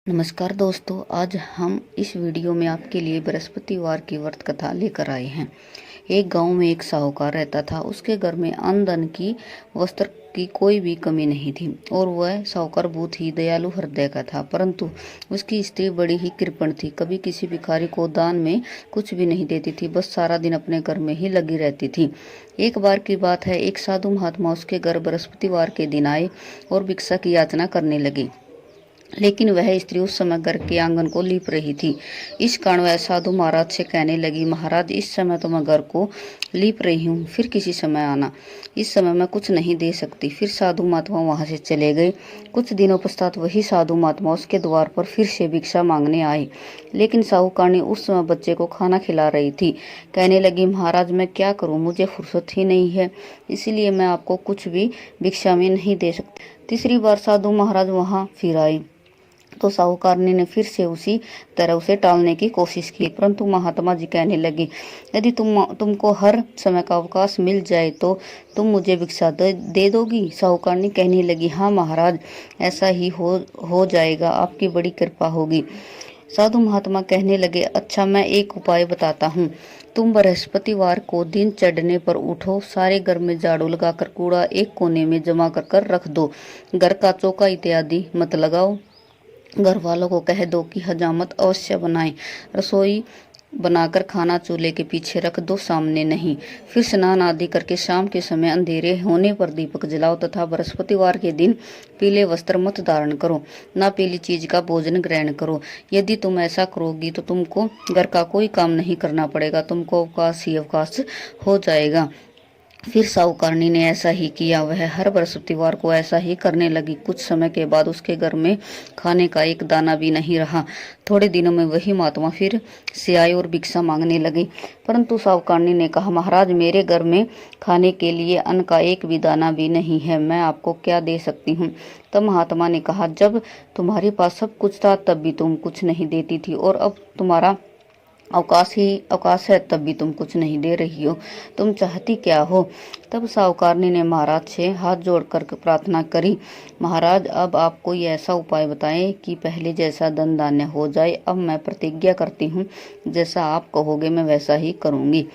नमस्कार दोस्तों, आज हम इस वीडियो में आपके लिए बृहस्पतिवार की व्रत कथा लेकर आए हैं। एक गांव में एक साहूकार रहता था। उसके घर में अन्न धन की वस्त्र की कोई भी कमी नहीं थी और वह साहूकार बहुत ही दयालु हृदय का था। परंतु उसकी स्त्री बड़ी ही कृपण थी। कभी किसी भिखारी को दान में कुछ भी नहीं देती थी, बस सारा दिन अपने घर में ही लगी रहती थी। एक बार की बात है, एक साधु महात्मा उसके घर बृहस्पतिवार के दिन आए और भिक्षा की याचना करने लगे। लेकिन वह स्त्री उस समय घर के आंगन को लीप रही थी। इस कारण वह साधु महाराज से कहने लगी, महाराज, इस समय तो मैं घर को लीप रही हूँ, फिर किसी समय आना, इस समय मैं कुछ नहीं दे सकती। फिर साधु महात्मा वहां से चले गए। कुछ दिनों पश्चात वही साधु महात्मा उसके द्वार पर फिर से भिक्षा मांगने आए। लेकिन साहूकारनी उस समय बच्चे को खाना खिला रही थी। कहने लगी, महाराज, मैं क्या करूँ, मुझे फुर्सत ही नहीं है, इसीलिए मैं आपको कुछ भी भिक्षा में नहीं दे सकती। तीसरी बार साधु महाराज वहां फिर आए तो साहूकारनी ने फिर से उसी तरह उसे टालने की कोशिश की। परंतु महात्मा जी कहने लगे, यदि तुमको हर समय का अवकाश मिल जाए तो तुम मुझे भिक्षा दे दोगी। साहूकारनी कहने लगी, हाँ महाराज, ऐसा ही हो जाएगा, आपकी बड़ी कृपा होगी। साधु महात्मा कहने लगे, अच्छा, मैं एक उपाय बताता हूँ। तुम बृहस्पतिवार को दिन चढ़ने पर उठो, सारे घर में झाड़ू लगाकर कूड़ा एक कोने में जमा कर रख दो। घर का चौका इत्यादि मत लगाओ। घर वालों को कह दो कि हजामत अवश्य बनाएं। रसोई बनाकर खाना चूल्हे के पीछे रख दो, सामने नहीं। फिर स्नान आदि करके शाम के समय अंधेरे होने पर दीपक जलाओ तथा बृहस्पतिवार के दिन पीले वस्त्र मत धारण करो, ना पीली चीज का भोजन ग्रहण करो। यदि तुम ऐसा करोगी तो तुमको घर का कोई काम नहीं करना पड़ेगा, तुमको अवकाश ही अवकाश हो जाएगा। फिर साहूकारनी ने ऐसा ही किया। वह हर बृहस्पतिवार को ऐसा ही करने लगी। कुछ समय के बाद उसके घर में खाने का एक दाना भी नहीं रहा। थोड़े दिनों में वही महात्मा फिर से आए और भिक्षा मांगने लगे। परंतु साहूकारनी ने कहा, महाराज, मेरे घर में खाने के लिए अन्न का एक भी दाना भी नहीं है, मैं आपको क्या दे सकती हूँ। तब महात्मा ने कहा, जब तुम्हारे पास सब कुछ था तब भी तुम कुछ नहीं देती थी, और अब तुम्हारा अवकाश है तब भी तुम कुछ नहीं दे रही हो, तुम चाहती क्या हो। तब साहूकारनी ने महाराज से हाथ जोड़कर प्रार्थना करी, महाराज, अब आप कोई ऐसा उपाय बताएं कि पहले जैसा धन धान्य हो जाए। अब मैं प्रतिज्ञा करती हूँ, जैसा आप कहोगे मैं वैसा ही करूँगी।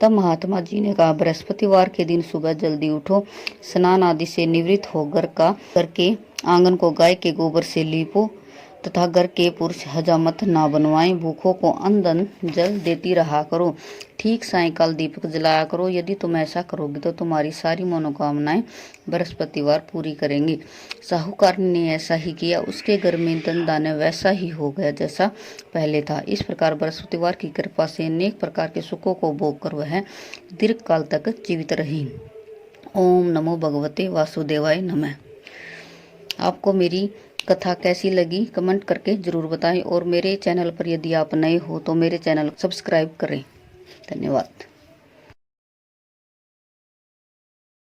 तब महात्मा जी ने कहा, बृहस्पतिवार के दिन सुबह जल्दी उठो, स्नान आदि से निवृत्त हो घर के आंगन को गाय के गोबर से लीपो तथा घर के पुरुष हजामत ना बनवाएं। भूखों को अन्न धन जल देती रहा करो। ठीक सायंकाल दीपक जलाया करो। यदि तुम ऐसा करोगे तो तुम्हारी सारी मनोकामनाएं बृहस्पतिवार पूरी करेंगे। साहूकार ने ऐसा ही किया। उसके घर में धन धान्य वैसा ही हो गया जैसा पहले था। इस प्रकार बृहस्पतिवार की कृपा से अनेक प्रकार के सुखों को भोग कर वह दीर्घ काल तक जीवित रही। ओम नमो भगवते वासुदेवाय नमः। आपको मेरी कथा कैसी लगी कमेंट करके जरूर बताएं, और मेरे चैनल पर यदि आप नए हो तो मेरे चैनल को सब्सक्राइब करें। धन्यवाद।